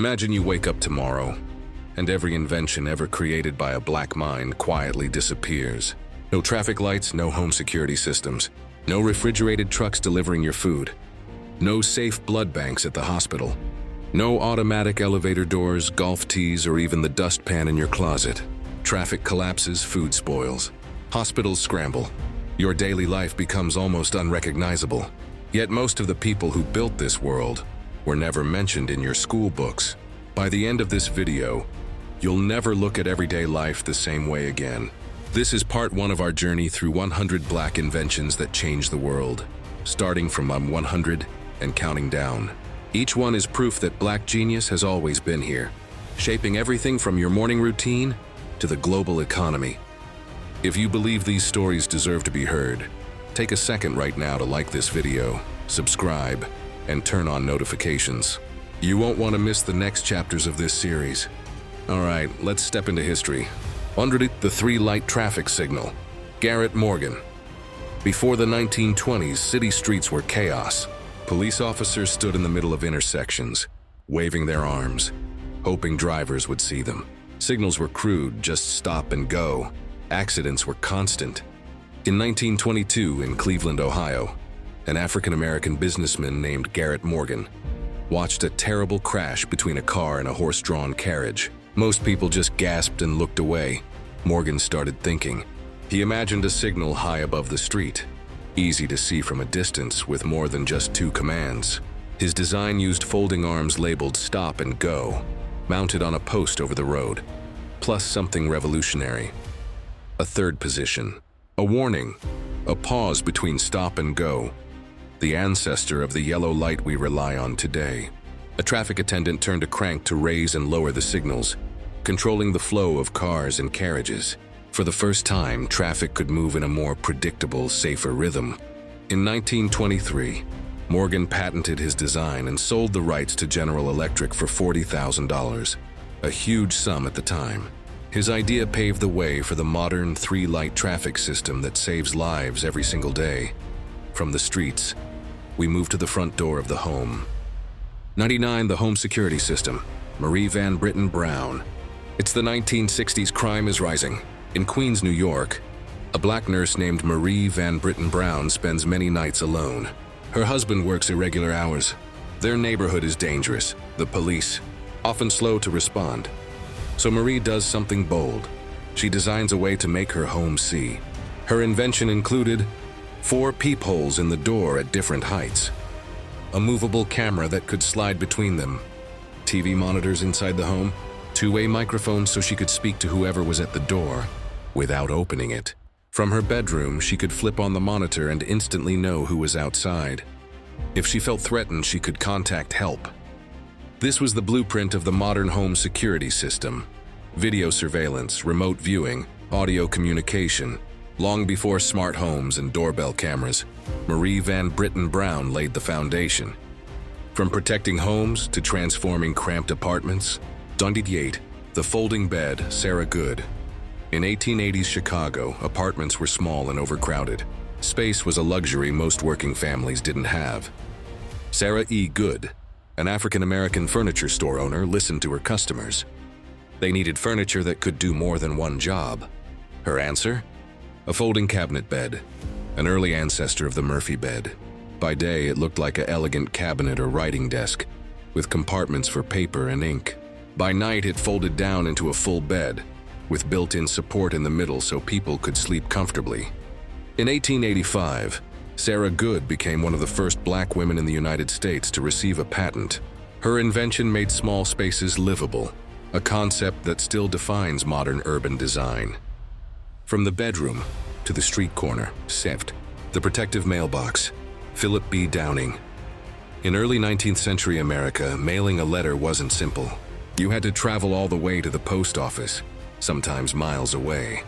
Imagine you wake up tomorrow, and every invention ever created by a black mind quietly disappears. No traffic lights, no home security systems, no refrigerated trucks delivering your food, no safe blood banks at the hospital, no automatic elevator doors, golf tees, or even the dustpan in your closet. Traffic collapses, food spoils, hospitals scramble. Your daily life becomes almost unrecognizable. Yet most of the people who built this world were never mentioned in your school books. By the end of this video, you'll never look at everyday life the same way again. This is part 1 of our journey through 100 black inventions that changed the world, starting from 100 and counting down. Each one is proof that black genius has always been here, shaping everything from your morning routine to the global economy. If you believe these stories deserve to be heard, take a second right now to like this video, subscribe, and turn on notifications. You won't want to miss the next chapters of this series. Alright, let's step into history. Under the 3-light traffic signal, Garrett Morgan. Before the 1920s, city streets were chaos. Police officers stood in the middle of intersections, waving their arms, hoping drivers would see them. Signals were crude, just stop and go. Accidents were constant. In 1922, in Cleveland, Ohio, an African-American businessman named Garrett Morgan watched a terrible crash between a car and a horse-drawn carriage. Most people just gasped and looked away. Morgan started thinking. He imagined a signal high above the street, easy to see from a distance with more than just 2 commands. His design used folding arms labeled stop and go, mounted on a post over the road, plus something revolutionary. A third position, a warning, a pause between stop and go, the ancestor of the yellow light we rely on today. A traffic attendant turned a crank to raise and lower the signals, controlling the flow of cars and carriages. For the first time, traffic could move in a more predictable, safer rhythm. In 1923, Morgan patented his design and sold the rights to General Electric for $40,000, a huge sum at the time. His idea paved the way for the modern 3-light traffic system that saves lives every single day. From the streets, we move to the front door of the home. 99. The home security system. Marie Van Britten Brown. It's the 1960s. Crime is rising. In Queens, New York, a black nurse named Marie Van Britten Brown spends many nights alone. Her husband works irregular hours. Their neighborhood is dangerous. The police, often slow to respond. So Marie does something bold. She designs a way to make her home see. Her invention included 4 peepholes in the door at different heights, a movable camera that could slide between them, TV monitors inside the home, 2-way microphones so she could speak to whoever was at the door without opening it. From her bedroom, she could flip on the monitor and instantly know who was outside. If she felt threatened, she could contact help. This was the blueprint of the modern home security system. Video surveillance, remote viewing, audio communication. Long before smart homes and doorbell cameras, Marie Van Britten Brown laid the foundation. From protecting homes to transforming cramped apartments. 98. The folding bed, Sarah Good. In 1880s Chicago, apartments were small and overcrowded. Space was a luxury most working families didn't have. Sarah E. Good, an African-American furniture store owner, listened to her customers. They needed furniture that could do more than one job. Her answer? A folding cabinet bed, an early ancestor of the Murphy bed. By day, it looked like an elegant cabinet or writing desk, with compartments for paper and ink. By night, it folded down into a full bed, with built-in support in the middle so people could sleep comfortably. In 1885, Sarah Good became one of the first black women in the United States to receive a patent. Her invention made small spaces livable, a concept that still defines modern urban design. From the bedroom to the street corner, SIFT, the protective mailbox, Philip B. Downing. In early 19th century America, mailing a letter wasn't simple. You had to travel all the way to the post office, sometimes miles away,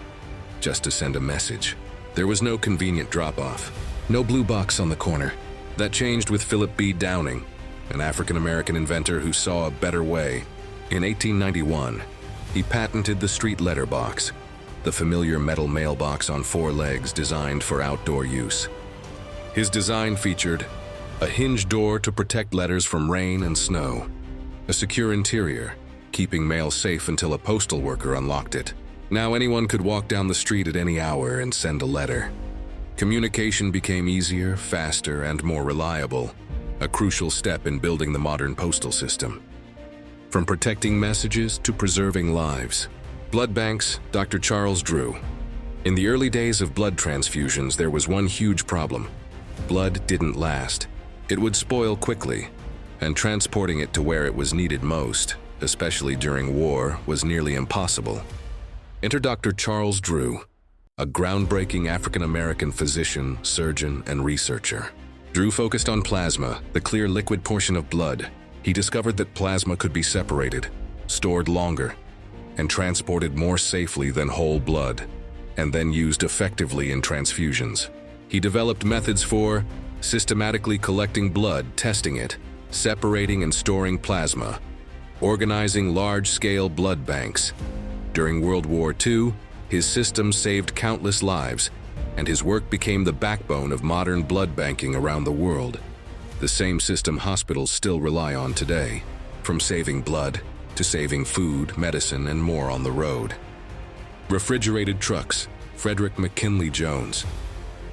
just to send a message. There was no convenient drop-off, no blue box on the corner. That changed with Philip B. Downing, an African-American inventor who saw a better way. In 1891, he patented the street letterbox, the familiar metal mailbox on 4 legs designed for outdoor use. His design featured a hinged door to protect letters from rain and snow, a secure interior, keeping mail safe until a postal worker unlocked it. Now anyone could walk down the street at any hour and send a letter. Communication became easier, faster, and more reliable, a crucial step in building the modern postal system. From protecting messages to preserving lives. Blood banks, Dr. Charles Drew. In the early days of blood transfusions, there was one huge problem. Blood didn't last. It would spoil quickly, and transporting it to where it was needed most, especially during war, was nearly impossible. Enter Dr. Charles Drew, a groundbreaking African-American physician, surgeon, and researcher. Drew focused on plasma, the clear liquid portion of blood. He discovered that plasma could be separated, stored longer, and transported more safely than whole blood, and then used effectively in transfusions. He developed methods for systematically collecting blood, testing it, separating and storing plasma, organizing large-scale blood banks. During World War II, his system saved countless lives, and his work became the backbone of modern blood banking around the world. The same system hospitals still rely on today, from saving blood to saving food, medicine, and more on the road. Refrigerated trucks, Frederick McKinley Jones.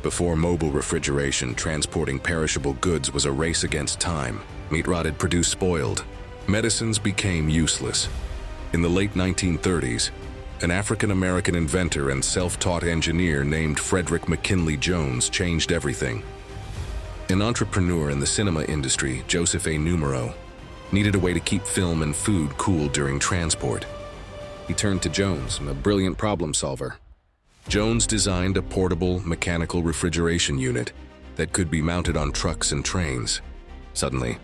Before mobile refrigeration, transporting perishable goods was a race against time. Meat rotted, produced spoiled. Medicines became useless. In the late 1930s, an African-American inventor and self-taught engineer named Frederick McKinley Jones changed everything. An entrepreneur in the cinema industry, Joseph A. Numero, needed a way to keep film and food cool during transport. He turned to Jones, a brilliant problem solver. Jones designed a portable, mechanical refrigeration unit that could be mounted on trucks and trains. Suddenly,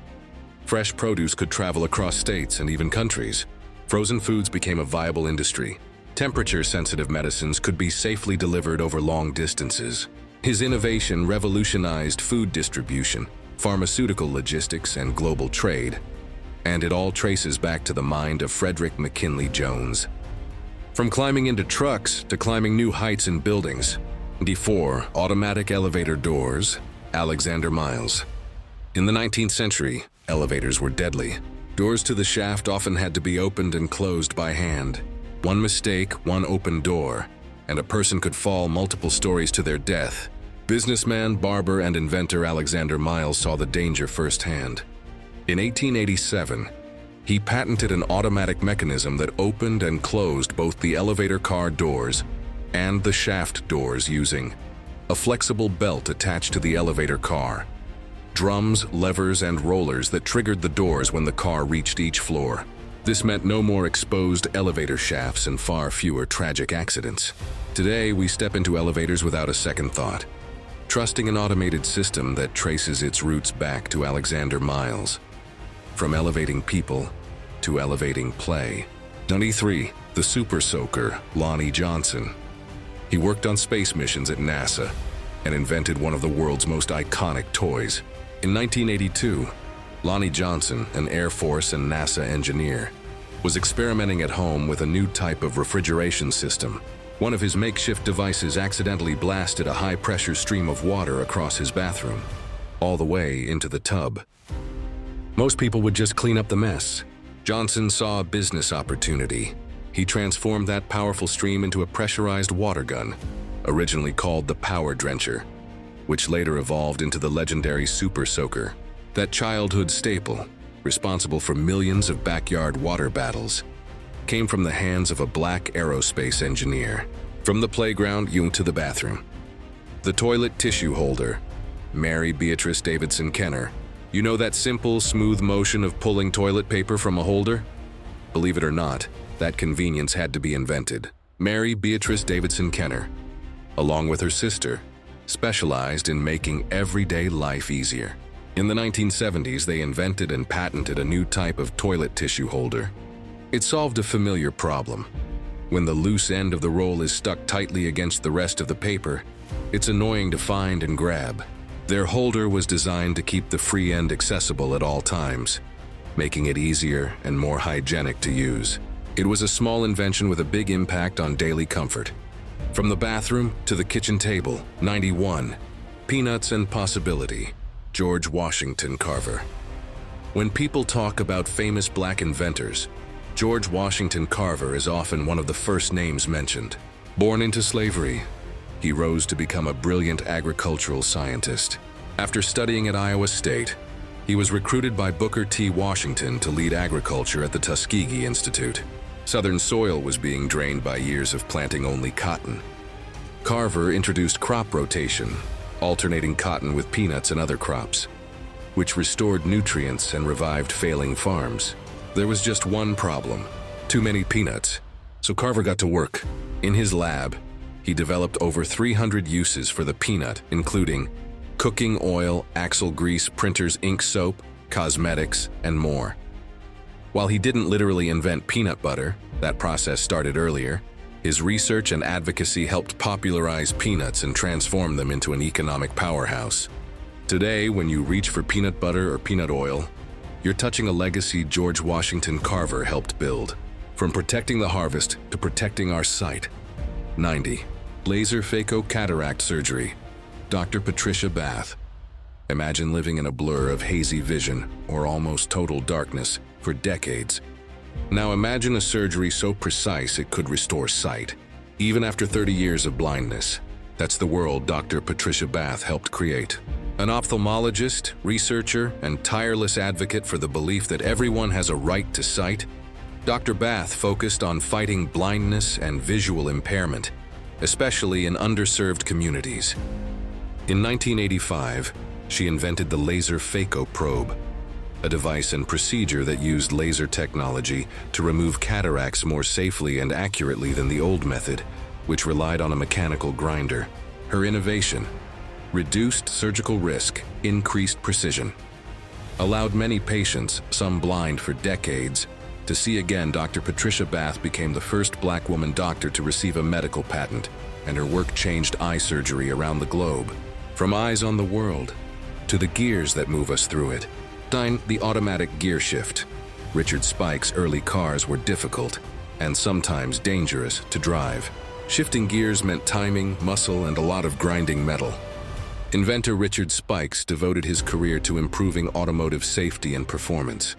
fresh produce could travel across states and even countries. Frozen foods became a viable industry. Temperature-sensitive medicines could be safely delivered over long distances. His innovation revolutionized food distribution, pharmaceutical logistics, and global trade. And it all traces back to the mind of Frederick McKinley Jones. From climbing into trucks to climbing new heights in buildings. D4, automatic elevator doors, Alexander Miles. In the 19th century, elevators were deadly. Doors to the shaft often had to be opened and closed by hand. One mistake, one open door, and a person could fall multiple stories to their death. Businessman, barber, and inventor Alexander Miles saw the danger firsthand. In 1887, he patented an automatic mechanism that opened and closed both the elevator car doors and the shaft doors using a flexible belt attached to the elevator car, drums, levers, and rollers that triggered the doors when the car reached each floor. This meant no more exposed elevator shafts and far fewer tragic accidents. Today, we step into elevators without a second thought, trusting an automated system that traces its roots back to Alexander Miles. From elevating people to elevating play. 93, the Super Soaker, Lonnie Johnson. He worked on space missions at NASA and invented one of the world's most iconic toys. In 1982, Lonnie Johnson, an Air Force and NASA engineer, was experimenting at home with a new type of refrigeration system. One of his makeshift devices accidentally blasted a high-pressure stream of water across his bathroom, all the way into the tub. Most people would just clean up the mess. Johnson saw a business opportunity. He transformed that powerful stream into a pressurized water gun, originally called the Power Drencher, which later evolved into the legendary Super Soaker. That childhood staple, responsible for millions of backyard water battles, came from the hands of a black aerospace engineer. From the playground to the bathroom. The toilet tissue holder, Mary Beatrice Davidson Kenner. You know that simple, smooth motion of pulling toilet paper from a holder? Believe it or not, that convenience had to be invented. Mary Beatrice Davidson Kenner, along with her sister, specialized in making everyday life easier. In the 1970s, they invented and patented a new type of toilet tissue holder. It solved a familiar problem. When the loose end of the roll is stuck tightly against the rest of the paper, it's annoying to find and grab. Their holder was designed to keep the free end accessible at all times, making it easier and more hygienic to use. It was a small invention with a big impact on daily comfort. From the bathroom to the kitchen table. 91. Peanuts and Possibility, George Washington Carver. When people talk about famous black inventors, George Washington Carver is often one of the first names mentioned. Born into slavery, he rose to become a brilliant agricultural scientist. After studying at Iowa State, he was recruited by Booker T. Washington to lead agriculture at the Tuskegee Institute. Southern soil was being drained by years of planting only cotton. Carver introduced crop rotation, alternating cotton with peanuts and other crops, which restored nutrients and revived failing farms. There was just one problem: too many peanuts. So Carver got to work. In his lab, he developed over 300 uses for the peanut, including cooking oil, axle grease, printer's ink soap, cosmetics, and more. While he didn't literally invent peanut butter, that process started earlier, his research and advocacy helped popularize peanuts and transform them into an economic powerhouse. Today, when you reach for peanut butter or peanut oil, you're touching a legacy George Washington Carver helped build. From protecting the harvest to protecting our sight. 90. Laser phaco-cataract surgery. Dr. Patricia Bath. Imagine living in a blur of hazy vision or almost total darkness for decades. Now imagine a surgery so precise it could restore sight, even after 30 years of blindness. That's the world Dr. Patricia Bath helped create. An ophthalmologist, researcher, and tireless advocate for the belief that everyone has a right to sight, Dr. Bath focused on fighting blindness and visual impairment, especially in underserved communities. In 1985, she invented the laser phaco probe, a device and procedure that used laser technology to remove cataracts more safely and accurately than the old method, which relied on a mechanical grinder. Her innovation: reduced surgical risk, increased precision, allowed many patients, some blind for decades, to see again. Dr. Patricia Bath became the first black woman doctor to receive a medical patent, and her work changed eye surgery around the globe. From eyes on the world, to the gears that move us through it. The automatic gear shift. Richard Spike's early cars were difficult, and sometimes dangerous, to drive. Shifting gears meant timing, muscle, and a lot of grinding metal. Inventor Richard Spikes devoted his career to improving automotive safety and performance.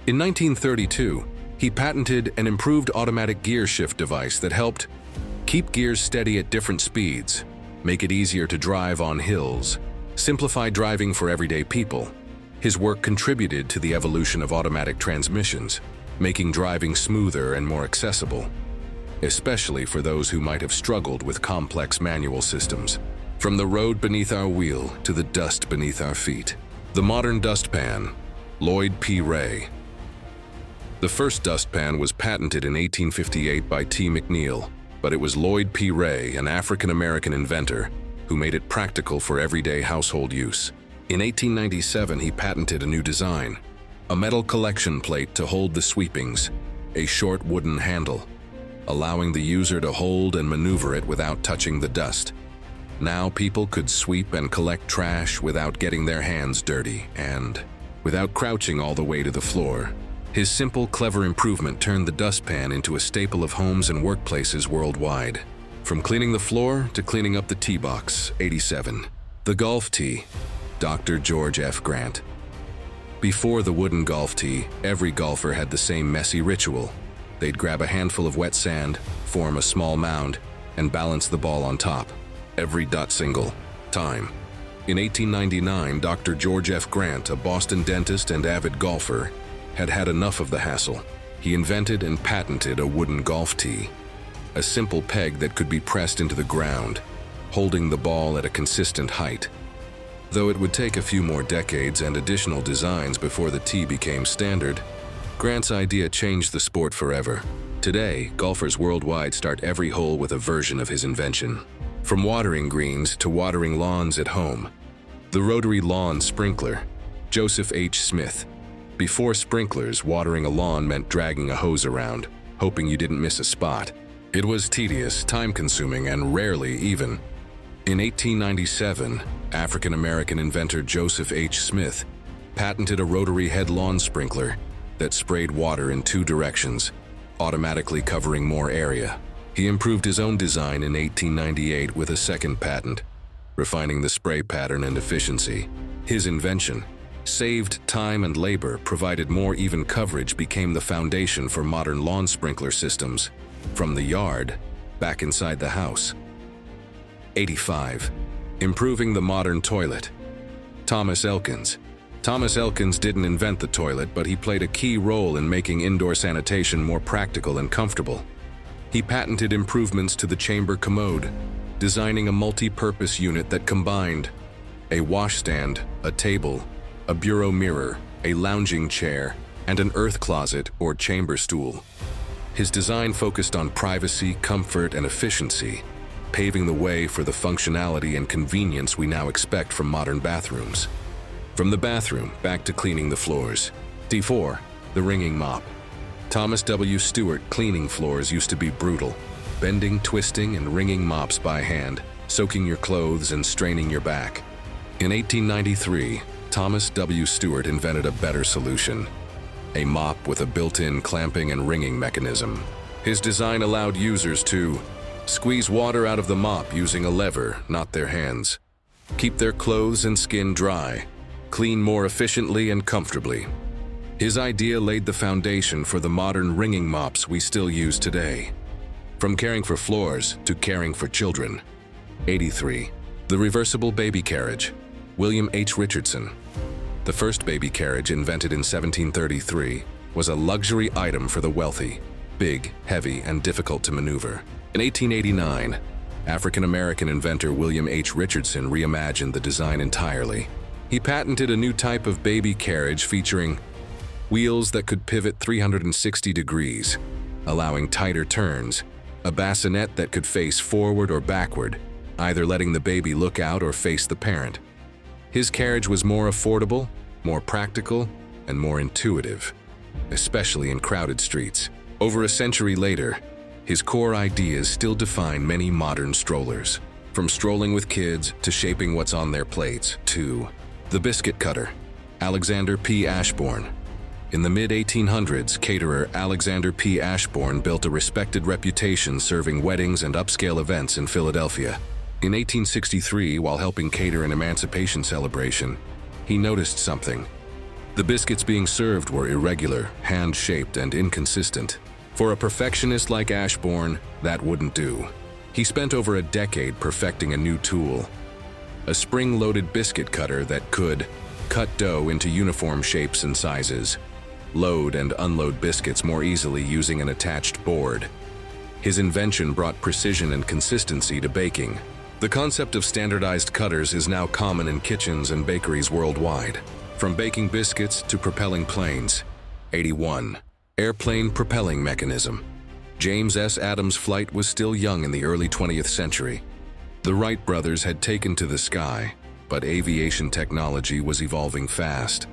In 1932, he patented an improved automatic gear shift device that helped keep gears steady at different speeds, make it easier to drive on hills, simplify driving for everyday people. His work contributed to the evolution of automatic transmissions, making driving smoother and more accessible, especially for those who might have struggled with complex manual systems. From the road beneath our wheel to the dust beneath our feet. The modern dustpan, Lloyd P. Ray. The first dustpan was patented in 1858 by T. McNeil, but it was Lloyd P. Ray, an African-American inventor, who made it practical for everyday household use. In 1897, he patented a new design, a metal collection plate to hold the sweepings, a short wooden handle, allowing the user to hold and maneuver it without touching the dust. Now people could sweep and collect trash without getting their hands dirty and without crouching all the way to the floor. His simple, clever improvement turned the dustpan into a staple of homes and workplaces worldwide. From cleaning the floor to cleaning up the tee box. 87. The golf tee. Dr. George F. Grant. Before the wooden golf tee, every golfer had the same messy ritual. They'd grab a handful of wet sand, form a small mound, and balance the ball on top. Every dot single time. In 1899, Dr. George F. Grant, a Boston dentist and avid golfer, had had enough of the hassle. He invented and patented a wooden golf tee, a simple peg that could be pressed into the ground, holding the ball at a consistent height. Though it would take a few more decades and additional designs before the tee became standard, Grant's idea changed the sport forever. Today, golfers worldwide start every hole with a version of his invention. From watering greens to watering lawns at home. The rotary lawn sprinkler. Joseph H. Smith. Before sprinklers, watering a lawn meant dragging a hose around, hoping you didn't miss a spot. It was tedious, time-consuming, and rarely even. In 1897, African-American inventor Joseph H. Smith patented a rotary head lawn sprinkler that sprayed water in two directions, automatically covering more area. He improved his own design in 1898 with a second patent, refining the spray pattern and efficiency. His invention, Saved time and labor, provided more even coverage, became the foundation for modern lawn sprinkler systems, from the yard back inside the house. 85. Improving the modern toilet. Thomas Elkins. Thomas Elkins didn't invent the toilet, but he played a key role in making indoor sanitation more practical and comfortable. He patented improvements to the chamber commode, designing a multi-purpose unit that combined a washstand, a table, a bureau mirror, a lounging chair, and an earth closet or chamber stool. His design focused on privacy, comfort, and efficiency, paving the way for the functionality and convenience we now expect from modern bathrooms. From the bathroom, back to cleaning the floors. D4. The ringing mop. Thomas W. Stewart. Cleaning floors used to be brutal, bending, twisting, and wringing mops by hand, soaking your clothes and straining your back. In 1893, Thomas W. Stewart invented a better solution, a mop with a built-in clamping and wringing mechanism. His design allowed users to squeeze water out of the mop using a lever, not their hands, keep their clothes and skin dry, clean more efficiently and comfortably. His idea laid the foundation for the modern wringing mops we still use today. From caring for floors to caring for children. 83. The reversible baby carriage. William H. Richardson. The first baby carriage, invented in 1733, was a luxury item for the wealthy, big, heavy, and difficult to maneuver. In 1889, African-American inventor William H. Richardson reimagined the design entirely. He patented a new type of baby carriage featuring wheels that could pivot 360 degrees, allowing tighter turns, a bassinet that could face forward or backward, either letting the baby look out or face the parent. His carriage was more affordable, more practical, and more intuitive, especially in crowded streets. Over a century later, his core ideas still define many modern strollers, from strolling with kids to shaping what's on their plates. 2. The biscuit cutter. Alexander P. Ashbourne. In the mid-1800s, caterer Alexander P. Ashbourne built a respected reputation serving weddings and upscale events in Philadelphia. In 1863, while helping cater an emancipation celebration, he noticed something. The biscuits being served were irregular, hand-shaped, and inconsistent. For a perfectionist like Ashbourne, that wouldn't do. He spent over a decade perfecting a new tool, a spring-loaded biscuit cutter that could cut dough into uniform shapes and sizes, load and unload biscuits more easily using an attached board. His invention brought precision and consistency to baking. The concept of standardized cutters is now common in kitchens and bakeries worldwide, from baking biscuits to propelling planes. 81. Airplane propelling mechanism. James S. Adams' flight was still young in the early 20th century. The Wright brothers had taken to the sky, but aviation technology was evolving fast,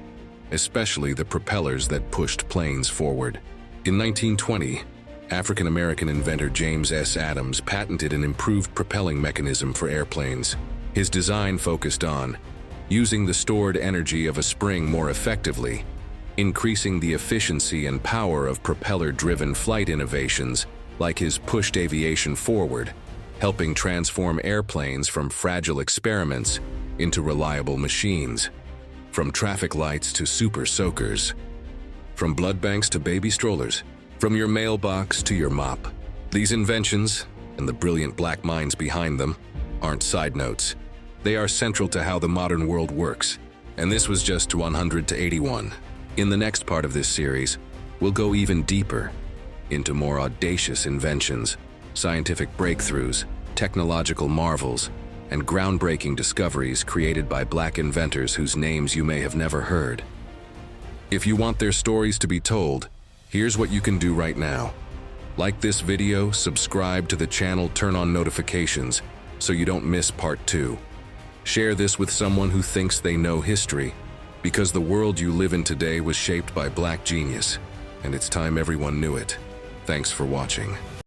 especially the propellers that pushed planes forward. In 1920, African-American inventor James S. Adams patented an improved propelling mechanism for airplanes. His design focused on using the stored energy of a spring more effectively, increasing the efficiency and power of propeller-driven flight innovations like his pushed aviation forward, helping transform airplanes from fragile experiments into reliable machines. From traffic lights to super soakers, from blood banks to baby strollers, from your mailbox to your mop. These inventions, and the brilliant black minds behind them, aren't side notes. They are central to how the modern world works. And this was just 100 to 81. In the next part of this series, we'll go even deeper into more audacious inventions, scientific breakthroughs, technological marvels, and groundbreaking discoveries created by Black inventors whose names you may have never heard. If you want their stories to be told, here's what you can do right now. Like this video, subscribe to the channel, turn on notifications so you don't miss part 2. Share this with someone who thinks they know history, because the world you live in today was shaped by Black genius, and it's time everyone knew it. Thanks for watching.